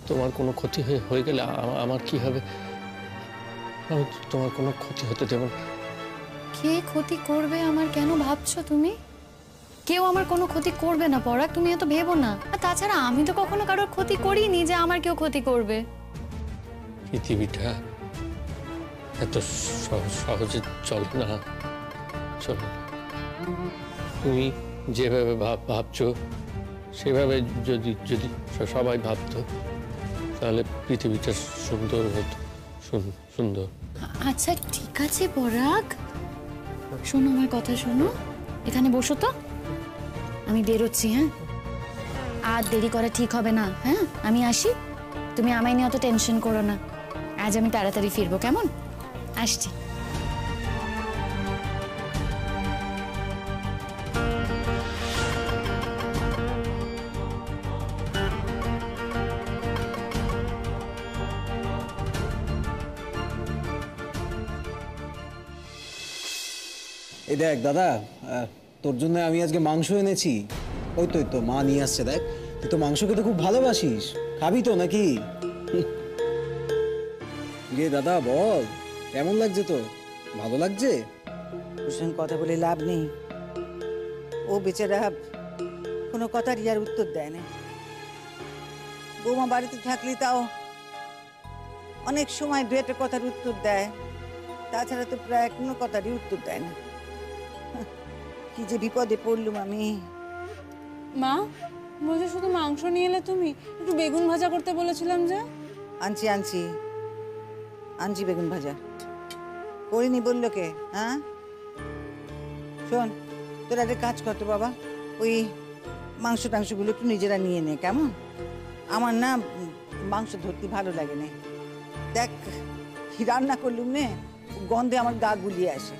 তোমার কোনো ক্ষতি হয়ে গেলে আমার কি হবে? আমি তোমার কোনো ক্ষতি হতে দেব না। কে ক্ষতি করবে আমার? কেন ভাবছো তুমি? কেউ আমার কোনো ক্ষতি করবে না পরাগ, তুমি এত ভেবো না। আর তাছাড়া আমি তো কখনো কারোর ক্ষতি করিনি যে আমার কেউ ক্ষতি করবে। পৃথিবীটা এত সহজে চলে না, চলে না। তুমি যেভাবে ভাবছো সেভাবে যদি যদি সবাই ভাবতো তাহলে পৃথিবীটা সুন্দর হতো, সুন্দর। আচ্ছা ঠিক আছে পরাগ, শোনো আমার কথা শোনো, এখানে বসো তো, আমি বেরোচ্ছি। হ্যাঁ, আর দেরি করা ঠিক হবে না। হ্যাঁ আমি আসি, তুমি আমায় নিয়ে অত টেনশন করো না। আজ আমি তাড়াতাড়ি ফিরবো, কেমন? আসছি। এই দেখ দাদা, তোর জন্য আমি আজকে মাংস এনেছি। ওই তো মা নিয়ে আসছে, দেখ। তুই তো মাংস খেতে খুব ভালোবাসিস, খাবি তো নাকি? রে দাদা বল, কেমন লাগছে তো? ভালো লাগছে? ওর সঙ্গে কথা বলে লাভ নেই, ও বেচারা কোনো কথারই আর উত্তর দেয় না। বৌমা বাড়িতে থাকলে তাও অনেক সময় দু একটা কথার উত্তর দেয়, তাছাড়া তো প্রায় কোনো কথারই উত্তর দেয় না। কি যে বিপদে পড়লুম আমি। মা বলছে শুধু মাংস নিয়ে এলে, তুমি একটু বেগুন ভাজা করতে বলেছিলাম যে। আনছি আনছি আনছি বেগুন ভাজা। করিনি বললো কে? হ্যাঁ শোন, তোরা একটা কাজ করতো বাবা, ওই মাংস টাংসগুলো একটু নিজেরা নিয়ে নে, কেমন? আমার না মাংস ধরতে ভালো লাগে না। দেখ কি রান্না করলুম নে, গন্ধে আমার গা গুলিয়ে আসে।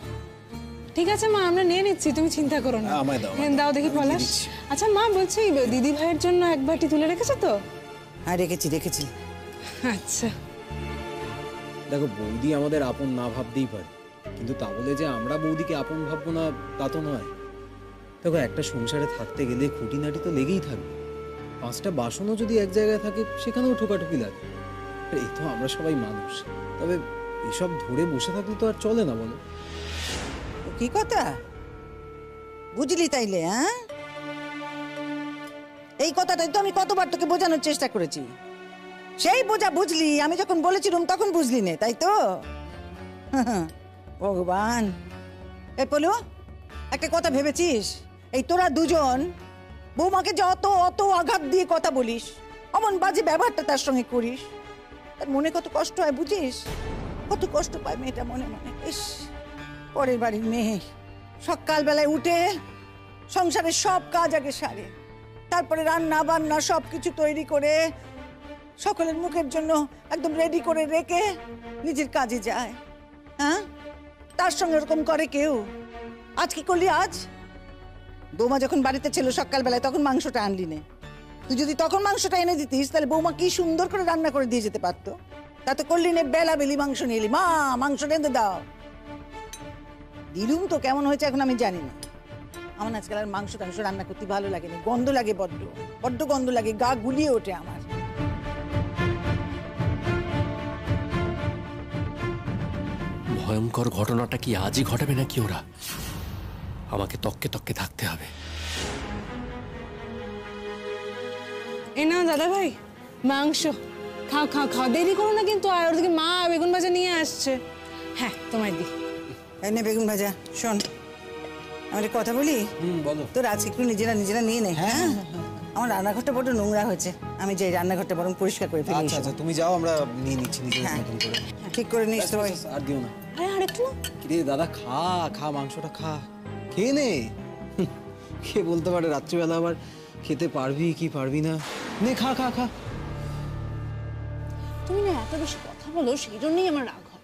ঠিক আছে মা, আমরা নিয়ে নিচ্ছি, তুমি চিন্তা করো না। হ্যাঁ দাও দেখি পলাশ। আচ্ছা মা বলছি, দিদি ভাইয়ের জন্য এক বাটি তুলে রেখেছো তো? হ্যাঁ রেখেছি। আচ্ছা দেখো, বৌদি আমাদের আপন না ভাবতেই পারে, কিন্তু তা বলে যে আমরা বৌদিকে আপন ভাববো না তা তো নয়। দেখো, একটা সংসারে থাকতে গেলে খুঁটিনাটি তো লেগেই থাকবে। 5টা বাসনও যদি এক জায়গায় থাকে সেখানেও ঠোকাঠুকি লাগে। এই তো আমরা সবাই মানুষ, তবে এসব ধরে বসে থাকলে তো আর চলে না, বলো? কি কথা বুঝলি তাইলে? হ্যাঁ, এই কথাটাই তো আমি কতবার তোকে বোঝানোর চেষ্টা করেছি। সেই বোঝা বুঝলি, আমি যখন বলেছিলাম তখন বুঝলি না, তাই তো? ভগবান। এই পলু, একটা কথা ভেবেছিস? এই তোরা দুজন বৌমাকে যে অত আঘাত দিয়ে কথা বলিস, অমন বাজে ব্যবহারটা তার সঙ্গে করিস, তার মনে কত কষ্ট হয় বুঝিস? কত কষ্ট পায় মেয়েটা মনে মনে। ইস, পরের বাড়ির মেয়ে সকালবেলায় উঠে সংসারের সব কাজ আগে সারে, তারপরে রান্না বান্না সব কিছু তৈরি করে সকলের মুখের জন্য একদম রেডি করে রেখে নিজের কাজে যায়। হ্যাঁ, তার সঙ্গে এরকম করে কেউ? আজ কি করলি? আজ বৌমা যখন বাড়িতে ছিল সকালবেলায় তখন মাংসটা আনলি নে। তুই যদি তখন মাংসটা এনে দিতিস তাহলে বৌমা কি সুন্দর করে রান্না করে দিয়ে যেতে পারতো। তা তো করলি নে, বেলা বেলি মাংস নিয়ে এলি। মা মাংস রেঁধে দাও। দিলুম তো কেমন হয়েছে এখন আমি জানি না। আমার আজকাল আর মাংস টাংস রান্না করতে ভালো লাগে না, গন্ধ লাগে, বড্ড গন্ধ লাগে, গা গুলিয়ে ওঠে আমার। ভয়ঙ্কর ঘটনাটা কি আজই ঘটাবে নাকি ওরা? আমাকে তককে তককে থাকতে হবে। এই নাও দাদা ভাই মাংস, খাও খাও খাও, দেরি করো না কিন্তু। আর ওদিকে মা বেগুন ভাজা নিয়ে আসছে। হ্যাঁ তোমায় দি। এই নে বেগুন ভাজা। শোন, আমি একটা কথা বলি। বলো। তোর আজকে একটু নিজেরা নিয়ে নে। হ্যাঁ, আমার রান্নাঘরটা বড় নোংরা হয়েছে, আমি যাই রান্নাঘরটা বরং পরিষ্কার করে ফেলি। আচ্ছা তুমি যাও, আমরা নিয়ে নিচ্ছি নিজের মতন করে। ঠিক করে নিস তো ভাই। আর দিও না। আর একটু না। কিরে দাদা, খা মাংসটা খা, খেয়ে নে। কে বলতে পারে রাত্রিবেলা আবার খেতে পারবি কি পারবি না। নে খা। তুমি না এত বেশি কথা বলো, সেই জন্যই আমার রাগ হয়।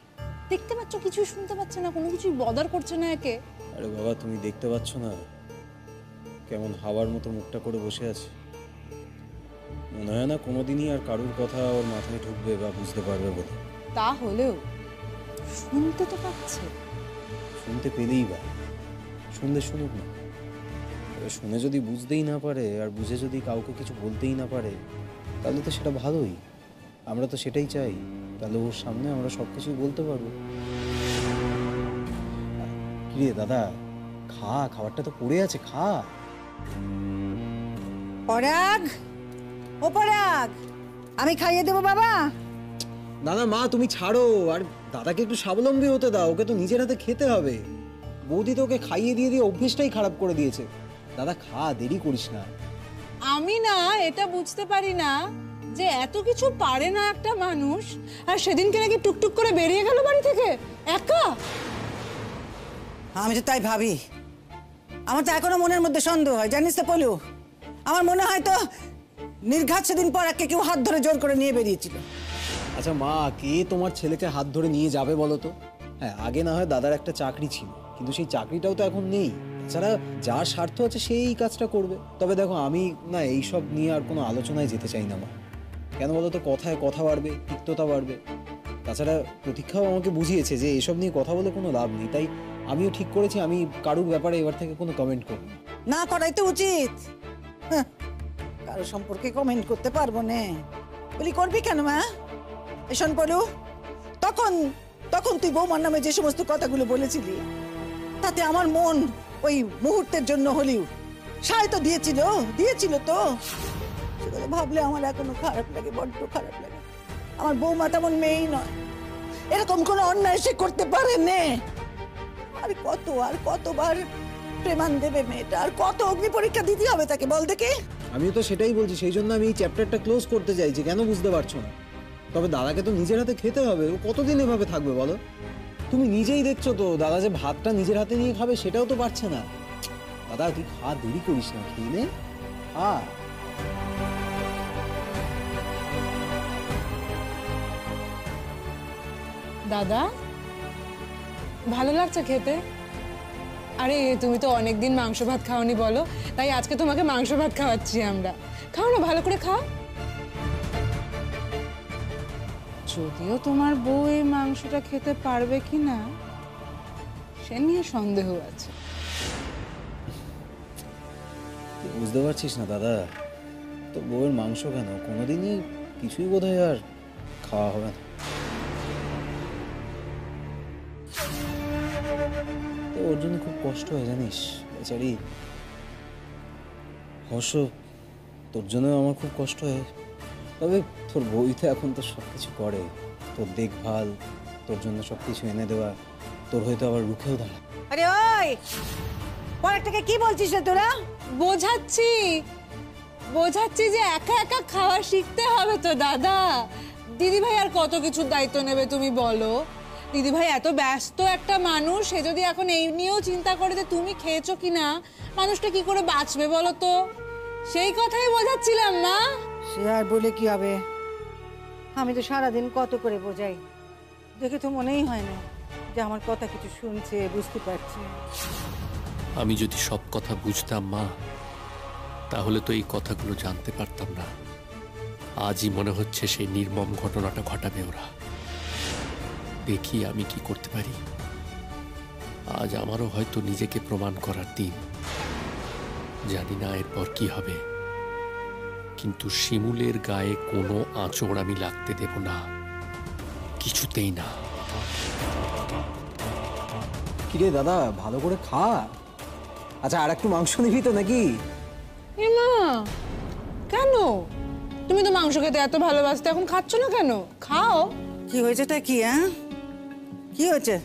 দেখতে পাচ্ছ কিছুই শুনতে পাচ্ছে না, কোনো কিছুই বদার করছে না একে। আরে বাবা, তুমি দেখতে পাচ্ছ না কেমন হাওয়ার মতো মুখটা করে বসে আছে? মনে হয় না কোনোদিনই আর কারুর কথা ওর মাথায় ঢুকবে বা বুঝতে পারবে বলে। তা হলেও শুনতে তো পাচ্ছে। শুনতে পেলেই বা, শুনলে শুনুক না। শুনে যদি বুঝতেই না পারে আর বুঝে যদি কাউকে কিছু বলতেই না পারে, তাহলে তো সেটা ভালোই। আমরা তো সেটাই চাই, তাহলে ওর সামনে আমরা সব কিছুই বলতে পারবো। কিরে দাদা, খা, খাবারটা তো পড়ে আছে, খা। পরাগ, ও পরাগ, আমি খাইয়ে দেবো বাবা। না না মা, তুমি ছাড়ো। আর দাদাকে একটু স্বাবলম্বী হতে দাও, ওকে তো নিজের হাতে খেতে হবে। বৌদি তো ওকে খাইয়ে দিয়ে দিয়ে অভ্যেসটাই খারাপ করে দিয়েছে। দাদা খা, দেরি করিস না। আমি না এটা বুঝতে পারি না যে এত কিছু পারে না একটা মানুষ, আর সেদিনকে নাকি টুকটুক করে বেরিয়ে গেল বাড়ি থেকে একা। আমি তো তাই ভাবি, আমার তো এখনো মনের মধ্যে সন্দেহ হয়, জানিস তো পলু। আমার মনে হয় তো নির্ঘাত সেদিন পরাগকে কেউ হাত ধরে জোর করে নিয়ে বেরিয়েছিল। আচ্ছা মা, কে তোমার ছেলেকে হাত ধরে নিয়ে যাবে বলো তো? হ্যাঁ, আগে না হয় দাদার একটা চাকরি ছিল, কিন্তু সেই চাকরিটাও তো এখন নেই। তাছাড়া যার স্বার্থ আছে সেই এই কাজটা করবে। তবে দেখো, আমি না এইসব নিয়ে আর কোনো আলোচনায় যেতে চাই না মা। কেন বলো তো, কথায় কথা বাড়বে, তিক্ততা বাড়বে। তাছাড়া প্রতীক্ষাও আমাকে বুঝিয়েছে যে এসব নিয়ে কথা বলে কোনো লাভ নেই। তাই আমিও ঠিক করেছি আমি কারুর ব্যাপারে এবার থেকে কোনো কমেন্ট করব না। না করাই তো উচিত। হ্যাঁ, কারো সম্পর্কে কমেন্ট করতে পারবো না বলি করবি কেন মা? শোন পলু, তখন তখন তুই বৌমার নামে যে সমস্ত কথাগুলো বলেছিলি, তাতে আমার মন ওই মুহূর্তের জন্য হলেও সায় তো দিয়েছিল তো। সেগুলো ভাবলে আমার এখনো খারাপ লাগে, বড্ড খারাপ লাগে। আমার বৌমা তেমন মেয়েই নয়, এরকম কোনো অন্যায় সে করতে পারে নে। আর কতবার প্রেমান দেবে মেয়েটা, আর কত অগ্নি পরীক্ষা দিতে হবে তাকে, বল দেখে। আমিও তো সেটাই বলছি, সেই জন্য আমি এই চ্যাপ্টারটা ক্লোজ করতে চাইছি। কেন বুঝতে পারছো না? তবে দাদাকে তো নিজের হাতে খেতে হবে, ও কতদিন এভাবে থাকবে বলো? তুমি নিজেই দেখছো তো, দাদা যে ভাতটা নিজের হাতে নিয়ে খাবে সেটাও তো পারছে না। দাদা তুই খা, দেরি করিস না, খেয়ে নে, খা। দাদা, ভালো লাগছে খেতে? আরে তুমি তো অনেকদিন মাংস ভাত খাওনি বলো, তাই আজকে তোমাকে মাংস ভাত খাওয়াচ্ছি আমরা। খাও না, ভালো করে খাও। যদিও তোমার বউ এই মাংসটা খেতে পারবে কি না সে নিয়ে সন্দেহ আছে। বুঝতে পারছিস না দাদা, তো বউয়ের মাংস কেন, কোনোদিনই কিছুই বোধহয় আর খাওয়া হবে না। তো ওর জন্য খুব কষ্ট হয় জানিস, বেচারি। অবশ্য তোর জন্য আমার খুব কষ্ট হয়। তবে তোর বই তো এখন তো সব কিছু করে, তোর দেখভাল, তোর জন্য সব কিছু এনে দেওয়া, তোর হয়তো আবার রুখেও দাঁড়া। আরে ওই পরেরটাকে কি বলছিস রে তোরা? বোঝাচ্ছি যে একা একা খাওয়া শিখতে হবে তো দাদা। দিদি ভাই আর কত কিছু দায়িত্ব নেবে তুমি বলো? দিদি ভাই এত ব্যস্ত একটা মানুষ, সে যদি এখন এই নিয়েও চিন্তা করে যে তুমি খেয়েছো কিনা, মানুষটা কি করে বাঁচবে বলো তো? সেই কথাই বোঝাচ্ছিলাম মা। সে আর বলে কি হবে, আমি তো সারাদিন কত করে বোঝাই, দেখে তো মনেই হয় না যে আমার কথা কিছু শুনছে, বুঝতে পারছে। আমি যদি সব কথা বুঝতাম মা, তাহলে তো এই কথাগুলো জানতে পারতাম না। আজই মনে হচ্ছে সেই নির্মম ঘটনাটা ঘটাবে ওরা। দেখি আমি কি করতে পারি। আজ আমারও হয়তো নিজেকে প্রমাণ করার দিন। জানি না এরপর কি হবে, কিন্তু শিমুলের গায়ে কোনো আঁচড় আমি লাগতে দেব না, কিছুতেই না। কিরে দাদা, ভালো করে খা। আচ্ছা, আর একটু মাংস নিবি তো নাকি? এ মা, কেন? তুমি তো মাংস খেতে এত ভালোবাসতে, এখন খাচ্ছ না কেন? খাও। কি হয়েছেটা কি? হ্যাঁ, কি হয়েছে?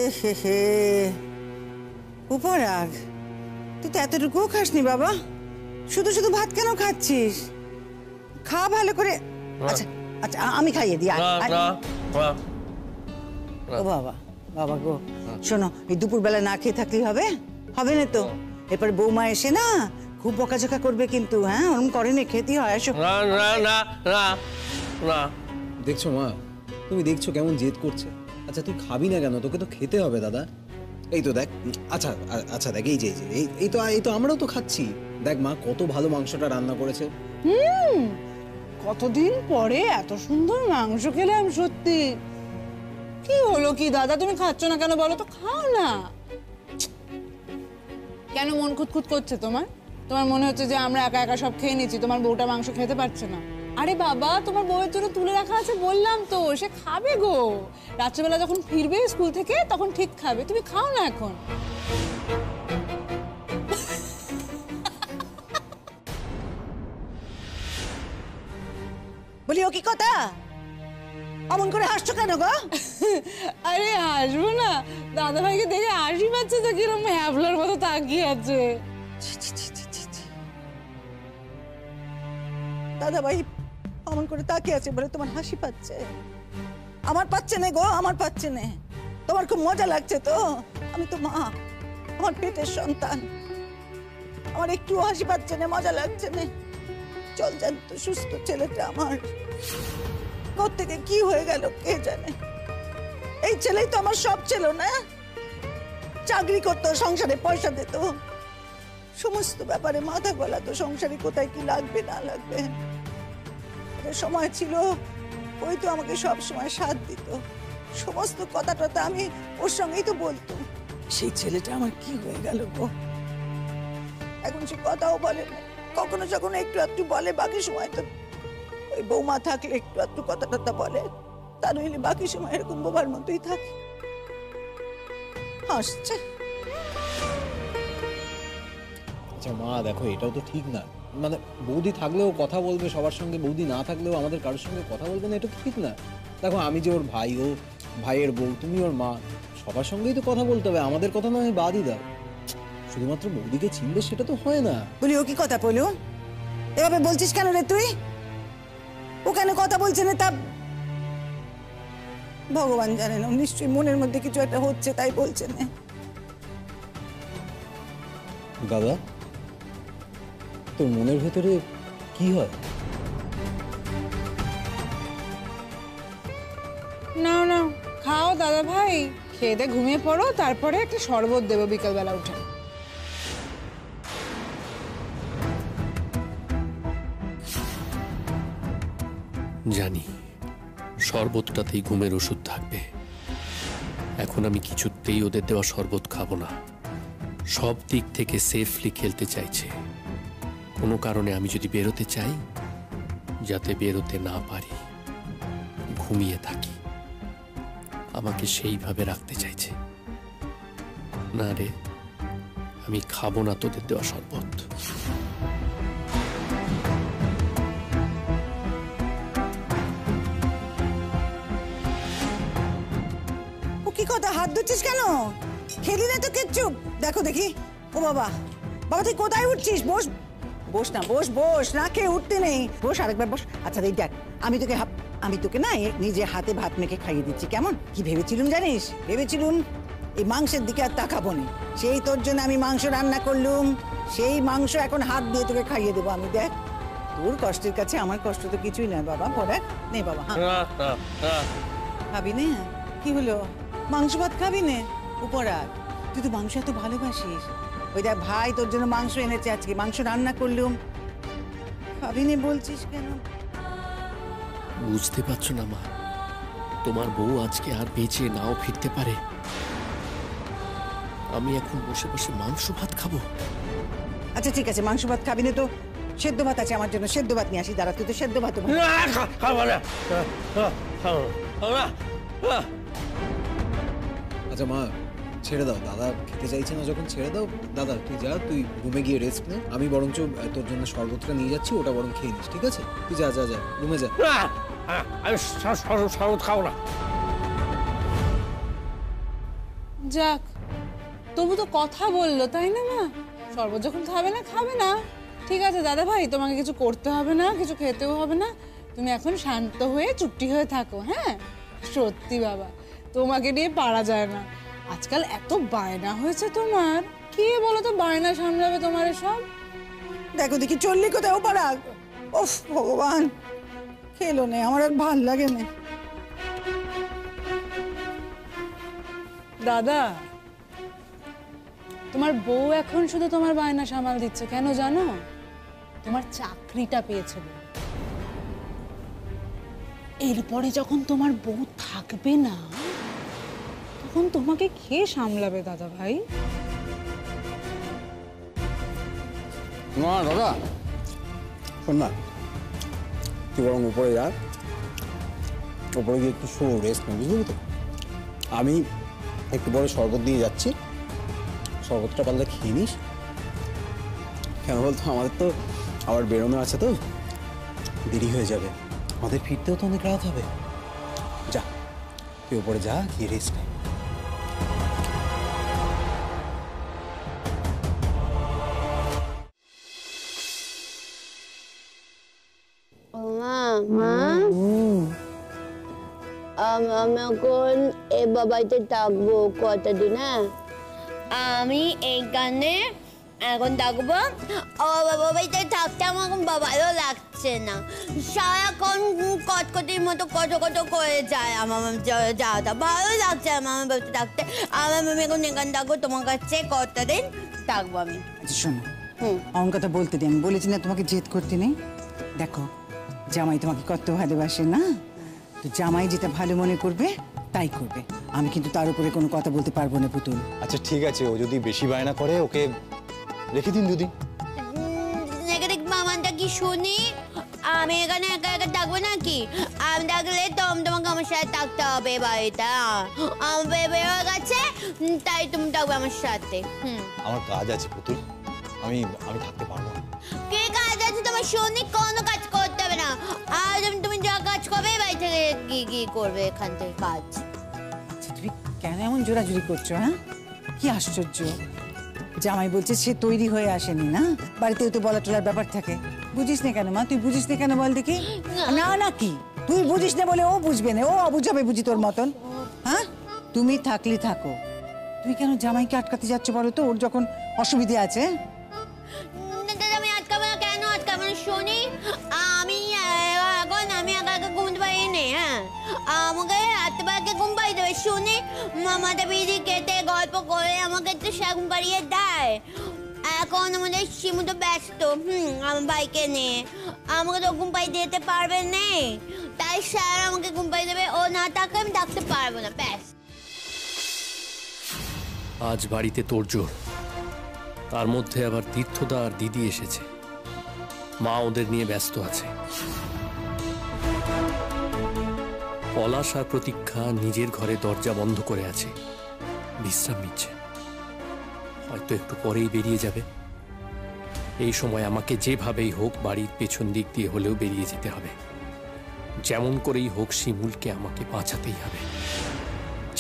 এ হে হে, উপরাগ, তুই তো এতটুকুও খাসনি বাবা, শুধু শুধু ভাত কেন খাচ্ছিস? খা ভালো করে। আচ্ছা আচ্ছা, আমি খাইয়ে দিই। ও বাবা, বাবা গো, শোনো, এই দুপুরবেলা না খেয়ে থাকলেই হবে? হবে না তো। এরপরে বৌমা এসে না খুব বকাঝকা করবে কিন্তু। হ্যাঁ, ওরকম করেনি, খেতে হয়। আসো। দেখছো মা, তুমি দেখছো কেমন জেদ করছে। আচ্ছা তুই খাবি না কেন? তোকে তো খেতে হবে দাদা। এই তো দেখ। আচ্ছা আচ্ছা দেখ, এই তো আমরাও তো খাচ্ছি। দেখ মা, কত ভালো মাংসটা রান্না করেছে। কতদিন পরে এত সুন্দর মাংস খেলাম সত্যি। কি হলো কি দাদা, তুমি খাচ্ছ না কেন বলো তো? খাও না। কেন মন খুঁতখুত করছে তোমার? তোমার মনে হচ্ছে যে আমরা একা একা সব খেয়ে নিচ্ছি, তোমার বউটা মাংস খেতে পারছে না? আরে বাবা, তোমার বউয়ের জন্য তুলে রাখা আছে বললাম তো, সে খাবে গো। রাত্রেবেলা যখন ফিরবে স্কুল থেকে তখন ঠিক খাবে, তুমি খাও না এখন। বলি ও কি কথা, অমন করে হাসছো কেন গো? আরে হাসবো না, দাদা ভাইকে দেখে হাসি পাচ্ছে তো, কিরকম হ্যাবলার মতো তাকিয়ে আছে। দাদা ভাই অমন করে তাকিয়ে আছে বলে তোমার হাসি পাচ্ছে? আমার পাচ্ছে না গো, আমার পাচ্ছে না। তোমার খুব মজা লাগছে তো? আমি তো মা, আমার পেটের সন্তান, আমার একটু হাসি পাচ্ছে না, মজা লাগছে না। চল যান তো, সুস্থ ছেলেটা আমার কোত্থেকে কি হয়ে গেল কে জানে। এই ছেলেই তো আমার সব ছিল না, চাকরি করতো, সংসারে পয়সা দিত, সমস্ত ব্যাপারে মাথা গলাতো, সংসারে কোথায় কি লাগবে না লাগবে। সময় ছিল ওই তো আমাকে সব সময় সাথ দিত, সমস্ত কথা টথা আমি ওর সঙ্গেই তো বলতো। সেই ছেলেটা আমার কি হয়ে গেল গো? এখন সে কথাও বলে না, কখনো যখন একটু একটু বলে, বাকি সময় তো ওই বৌমা থাকলে একটু একটু কথা টথা বলে, তা নইলে বাকি সময় এরকম বোবার মতোই থাকে, হাসছে। আচ্ছা মা দেখো, এটাও তো ঠিক না। মানে বৌদি থাকলেও কথা বলবে সবার সঙ্গে, বৌদি না থাকলেও আমাদের কারোর সঙ্গে কথা বলবে না, এটা তো ঠিক না। দেখো আমি যে ওর ভাই, ও ভাইয়ের বউ, তুমি ওর মা, সবার সঙ্গেই তো কথা বলতে হবে। আমাদের কথা না আমি বাদই দাও, শুধুমাত্র বৌদিকে চিনবে সেটা তো হয় না। বলি ও কি কথা বলু, এভাবে বলছিস কেন রে তুই? ও কেন কথা বলছে না তা ভগবান জানে না, নিশ্চয়ই মনের মধ্যে কিছু একটা হচ্ছে তাই বলছে না। দাদা তোর মনের ভেতরে কি হয়? নাও নাও খাও দাদা ভাই, খেয়ে দিয়ে ঘুমিয়ে পড়ো, তারপরে একটা শরবত দেবো বিকালবেলা উঠে। জানি শরবতটাতেই ঘুমের ওষুধ থাকবে। এখন আমি কিছুতেই ওদের দেওয়া শরবত খাবো না। সব দিক থেকে সেফলি খেলতে চাইছে, কোনো কারণে আমি যদি বেরোতে চাই যাতে বেরোতে না পারি, ঘুমিয়ে থাকি, আমাকে সেইভাবে রাখতে চাইছে। না রে, আমি খাবো না তোদের দেওয়া শরবত। ও কি কথা, হাত ধুচ্ছিস কেন? খেলি না তো কিচ্ছু। দেখো দেখি, ও বাবা, বাবা তুই কোথায় উঠছিস? বস বস না, বস বস, না খেয়ে উঠতে নেই, বস, আরেকবার বস। আচ্ছা এই দেখ, আমি তোকে না নিজে হাতে ভাত মেখে খাইয়ে দিচ্ছি, কেমন? কি ভেবেছিলুম জানিস? ভেবেছিলুম এই মাংসের দিকে আর তাকাবো না, সেই তোর জন্য আমি মাংস রান্না করলুম, সেই মাংস এখন হাত দিয়ে তোকে খাইয়ে দেবো আমি। দেখ তোর কষ্টের কাছে আমার কষ্ট তো কিছুই না বাবা। পড়াক নে বাবা, খাবি নে? কি হলো, মাংস ভাত খাবি নে? উপরাগ, তুই তো মাংস এত ভালোবাসিস। ওই দেখ ভাই তোর জন্য মাংস এনেছে, আজকে মাংস রান্না করলুম, খাবি নে বলছিস কেন? বুঝতে পারছো না মা, তোমার বউ আজকে আর বেঁচে নাও ফিরতে পারে। আমি এখন বসে বসে মাংস ভাত খাবো? আচ্ছা ঠিক আছে, মাংস ভাত খাবি না তো সেদ্ধ ভাত আছে আমার জন্য, সেদ্ধ ভাত নিয়ে আসি। দাঁড়া, তুই তো সেদ্ধ ভাত আচ্ছা মা ছেড়ে দাও, দাদা খেতে চাইছে না যখন ছেড়ে দাও। দাদা তুই যা, তুই রুমে গিয়ে রেস্ট নে, আমি বরঞ্চ তোর জন্য শরবতটা নিয়ে যাচ্ছি, ওটা বরং খেয়ে নিস, ঠিক আছে? তুই যা যা যা, রুমে যা। আমি শরবত খাবো না। যাক, তবু তো কথা বললো, তাই না মা? শরবত যখন খাবে না, ঠিক আছে দাদা ভাই, তোমাকে কিছু করতে হবে না, কিছু খেতেও হবে না, তুমি এখন শান্ত হয়ে চুপটি হয়ে থাকো। হ্যাঁ সত্যি বাবা, তোমাকে নিয়ে পারা যায় না, আজকাল এত বায়না হয়েছে তোমার, কে বলো তো বায়না সামলাবে তোমার সব? দেখো দেখি চললি কোথায়? ও পারাগ, ওফ ভগবান, খেলো নে, আমার আর ভাল লাগে না। দাদা, তোমার বউ এখন শুধু তোমার বায়না সামাল দিচ্ছে কেন জানো? তোমার চাকরিটা পেয়েছিল। এরপরে যখন তোমার বউ থাকবে না, তখন তোমাকে কে সামলাবে দাদা ভাই? না দাদা শোন না, তুই বরং উপরে যা, উপরে গিয়ে একটু শো, রেস্ট নে, বুঝলি তো? আমি একটু বড় শরবত দিয়ে যাচ্ছি, শরবতটা পারলে খেয়ে নিস। কেন বলতো, আমাদের তো আবার বেরোনো আছে, তো দেরি হয়ে যাবে, আমাদের ফিরতেও তো অনেক রাত হবে। যা তুই উপরে যা, গিয়ে রেস্ট নে। মা আমি এখন এ বাবাইতে থাকবো কতদিন? হ্যাঁ, আমি এইখানে এখন থাকবো। ও বাবাইতে থাকতে আমার এখন ভালো লাগছে না, সারাক্ষণ কটকটির মতো কত কত করে যায়। আমার যাওয়াটা ভালো লাগছে আমার বাড়িতে থাকতে। আমার আমি এখন এখানে থাকবো, তোমার কাছে কতদিন থাকবো আমি। আচ্ছা শোনো, আমার কথা বলতে দিই, আমি বলেছি না তোমাকে জেদ করতে নেই। দেখো, জামাই তোমাকে কত ভালোবাসে না, তো জামাই যেটা ভালো মনে করবে তাই করবে। আমি কিন্তু তার উপরে কোনো কথা বলতে পারবো না পুতুল। আচ্ছা ঠিক আছে, ও যদি বেশি বায়না করে ওকে রেখে দিন দুদিন। নেগেটিভ মামানটা কি শুনি? আমি এখানে একা একা থাকবো নাকি? আমি থাকলে তোমাকে আমার সাথে থাকতে হবে বাড়িটা। আমার বেরো গেছে, তাই তুমি থাকবে আমার সাথে। আমার কাজ আছে পুতুল, আমি থাকতে পারবো না। কে কাজ আছে তোমার? শুনি কোনো কাজ করতে হবে না। আর তুমি যা কাজ করবে বাড়ি থেকে গিয়ে করবে, এখান থেকে কাজ। আচ্ছা তুমি কেন এমন জোরাজুরি করছো? হ্যাঁ, কি আশ্চর্য! জামাই বলছে সে তৈরি হয়ে আসেনি, না বাড়িতেও তো বলা টলার ব্যাপার থাকে। বুঝিস না কেন মা? তুই বুঝিস না কেন বল দেখি? না না, কি তুই বুঝিস না বলে ও বুঝবে না? ও অবুঝাবে বুঝি তোর মতন? হ্যাঁ, তুমি থাকলে থাকো, তুমি কেন জামাইকে আটকাতে যাচ্ছ বলো তো? ওর যখন অসুবিধে আছে। আমি আটকাবো না, কেন আটকাবো না? শুনি, আমি এখন আমি একা একা ঘুমতে পারিনি। হ্যাঁ, আমাকে রাত্রেবেলাকে ঘুম পাড়িয়ে দেবে। শুনি, মামাটা বিড়ি কেটে গল্প করে আমাকে একটু ঘুম পাড়িয়ে দেয়। এখন আমাদের শিমু তো ব্যস্ত আমার ভাইকে নিয়ে, আমাকে তো ঘুম পাড়িয়ে দিতে পারবে না, তাই স্যার আমাকে ঘুম পাড়িয়ে দেবে। ও না থাকলে আমি থাকতে পারবো না, ব্যাস। আজ বাড়িতে তোড়জোড়, তার মধ্যে আবার তীর্থদা আর দিদি এসেছে। মা ওদের নিয়ে ব্যস্ত আছে। পলাশ আর প্রতীক্ষা নিজের ঘরে দরজা বন্ধ করে আছে, বিশ্রাম নিচ্ছে। হয়তো একটু পরেই বেরিয়ে যাবে। এই সময় আমাকে যেভাবেই হোক বাড়ির পেছন দিক দিয়ে হলেও বেরিয়ে যেতে হবে। যেমন করেই হোক শিমুলকে আমাকে বাঁচাতেই হবে,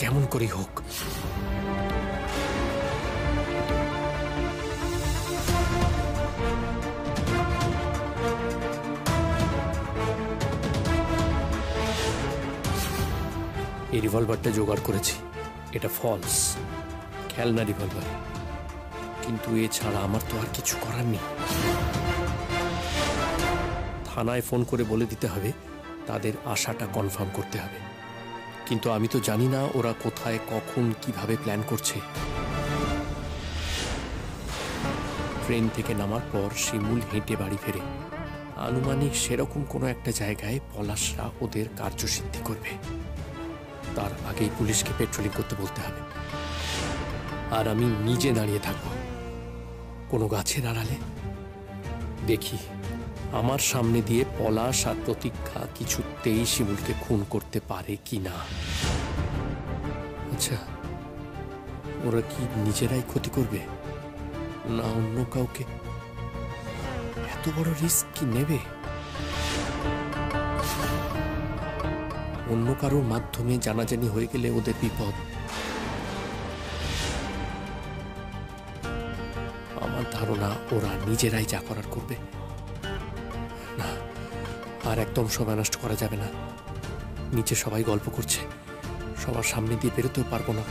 যেমন করেই হোক। এই রিভলভারটা জোগাড় করেছি, এটা ফলস, খেলনা রিভলভার, কিন্তু এছাড়া আমার তো আর কিছু করার নেই। থানায় ফোন করে বলে দিতে হবে, তাদের আশাটা কনফার্ম করতে হবে। কিন্তু আমি তো জানি না ওরা কোথায়, কখন, কিভাবে প্ল্যান করছে। ট্রেন থেকে নামার পর শিমুল হেঁটে বাড়ি ফেরে। আনুমানিক সেরকম কোনো একটা জায়গায় পলাশরা ওদের কার্যসিদ্ধি করবে। তার আগেই পুলিশকে পেট্রোলিং করতে বলতে হবে। আর আমি নিজে দাঁড়িয়ে থাকব কোনো গাছের আড়ালে, দেখি আমার সামনে দিয়ে পলাশ আর প্রতীক্ষা কিছুতেই শিমুলকে খুন করতে পারে কি না। আচ্ছা, ওরা কি নিজেরাই ক্ষতি করবে না অন্য কাউকে? এত বড় রিস্ক কি নেবে? অন্য কারোর মাধ্যমে জানাজানি হয়ে গেলে ওদের বিপদ। আমার ধারণা ওরা নিজেরাই যা করার করবে। না, আর একদম সময় নষ্ট করা যাবে না। নিচে সবাই গল্প করছে, সবার সামনে দিয়ে বেরোতেও পারবো না।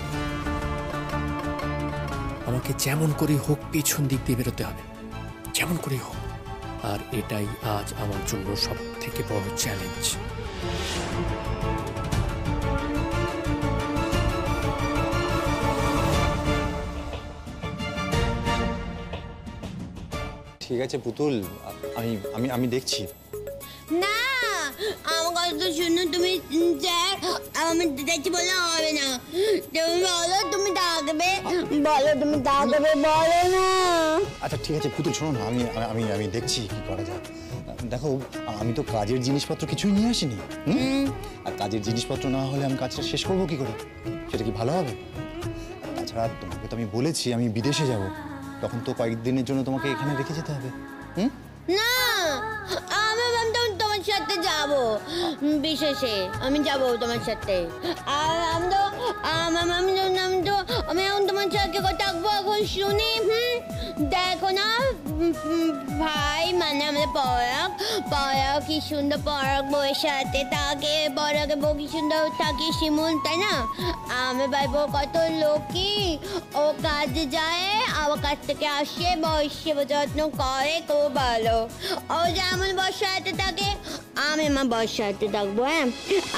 আমাকে যেমন করে হোক পেছন দিক দিয়ে বেরোতে হবে, যেমন করে হোক। আর এটাই আজ আমার জন্য সব থেকে বড় চ্যালেঞ্জ। ঠিক আছে পুতুল, আমি দেখছি। না, আমার কথা তো শুনো তুমি। আমি দেখছি বলে হবে না। তুমি বলো তুমি থাকবে, বলো তুমি থাকবে, বলো না। আচ্ছা ঠিক আছে পুতুল, শোনো না, আমি দেখছি কি করা যায়। দেখো, আমি তো কাজের জিনিসপত্র কিছুই নিয়ে আসিনি। আর কাজের জিনিসপত্র না হলে আমি কাজটা শেষ করবো কি করে? সেটা কি ভালো হবে? আর তাছাড়া তোমাকে তো আমি বলেছি আমি বিদেশে যাব, তখন তো কয়েকদিনের জন্য তোমাকে এখানে রেখে যেতে হবে। না, আমি ভাবতাম তোমার সাথে যাব বিশেষে, আমি যাব তোমার সাথে। আর আমি এখন তোমার সাথে থাকবো এখন শুনি। দেখো না ভাই, মানে আমাদের পরাগ কি সুন্দর, পরাগ বউয়ের সাথে থাকে, পরাগের বউ কি সুন্দর থাকে শিমুল, তাই না? আমি ভাইবো কত লক্ষ্মী, ও কাজে যায়, আবার কাজ থেকে আসে, বয়স সেবা যত্ন করে, খুব ভালো। ও যেমন বর্ষাতে থাকে, আমি আমার বর্ষাতে থাকবো। হ্যাঁ,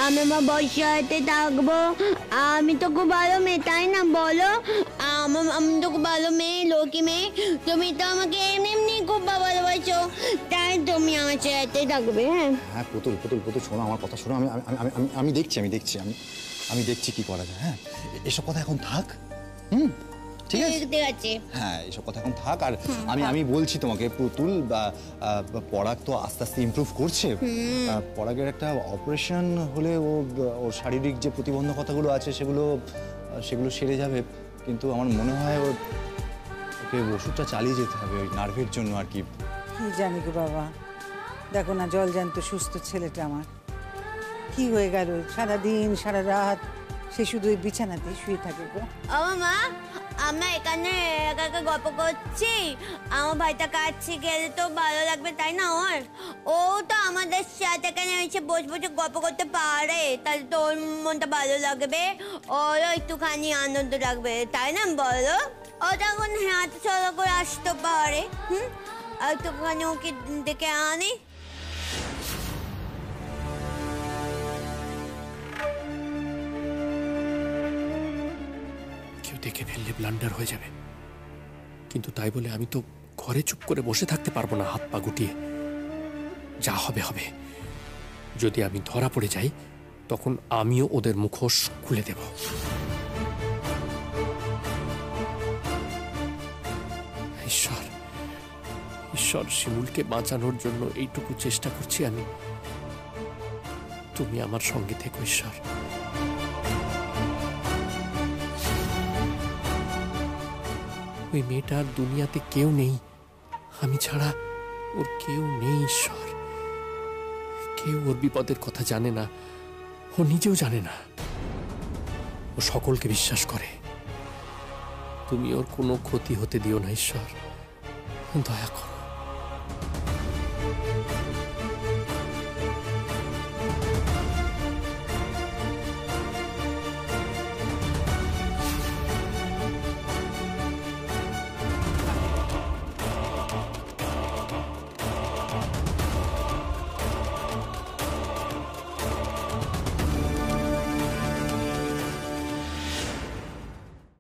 আমি আমার বর্ষাতে থাকবো। আমি তো খুব ভালো মেয়ে, তাই না বলো? আমি তো খুব ভালো মেয়ে, লক্ষ্মী মেয়ে। তুমি তো আমাকে এমনি এমনি খুব ভালোবাসো, তাই তুমি আমার সাথে থাকবে। হ্যাঁ হ্যাঁ, পুতুল পুতুল পুতুল, শোনো আমার কথা, শোনো। আমি দেখছি কি করা যায়। হ্যাঁ, এসব কথা এখন থাক। ঠিক আছে। হ্যাঁ, এসব কথা এখন থাক। আর আমি বলছি তোমাকে পুতুল, পরাগ তো আস্তে আস্তে ইমপ্রুভ করছে। পরাগের একটা অপারেশন হলে ওর শারীরিক যে প্রতিবন্ধকতাগুলো আছে সেগুলো সেরে যাবে। কিন্তু আমার মনে হয় ওকে ওষুধটা চালিয়ে যেতে হবে ওই নার্ভের জন্য আর কি। কি জানি গো বাবা, দেখো না জলজান্ত সুস্থ ছেলেটা আমার কি হয়ে গেল, সারাদিন সারা রাত সে শুধু ওই বিছানাতেই শুয়ে থাকে গো। ও মা, আমরা এখানে একা একা গল্প করছি, আমার ভাইটা কাছে গেলে তো ভালো লাগবে, তাই না? ও তো আমাদের সাথে এখানে এসে বসে বসে গল্প করতে পারে, তাহলে তো ওর মনটা ভালো লাগবে, ওরও একটুখানি আনন্দ লাগবে, তাই না বলো? ও তখন হাতে চলা করে আসতে পারে। একটুখানি ওকে ডেকে আনি। দেখে ফেললে ব্লান্ডার হয়ে যাবে, কিন্তু তাই বলে আমি তো ঘরে চুপ করে বসে থাকতে পারবো না হাত পা গুটিয়ে। যা হবে হবে। যদি আমি ধরা পড়ে যাই তখন আমিও ওদের মুখোশ খুলে দেব। ঈশ্বর, ঈশ্বর, শিমুলকে বাঁচানোর জন্য এইটুকু চেষ্টা করছি আমি। তুমি আমার সঙ্গে থেকো ঈশ্বর। ওই মেয়েটার দুনিয়াতে কেউ নেই, আমি ছাড়া ওর কেউ নেই ঈশ্বর। কেউ ওর বিপদের কথা জানে না, ও নিজেও জানে না। ও সকলকে বিশ্বাস করে। তুমি ওর কোনো ক্ষতি হতে দিও না ঈশ্বর, দয়া করো।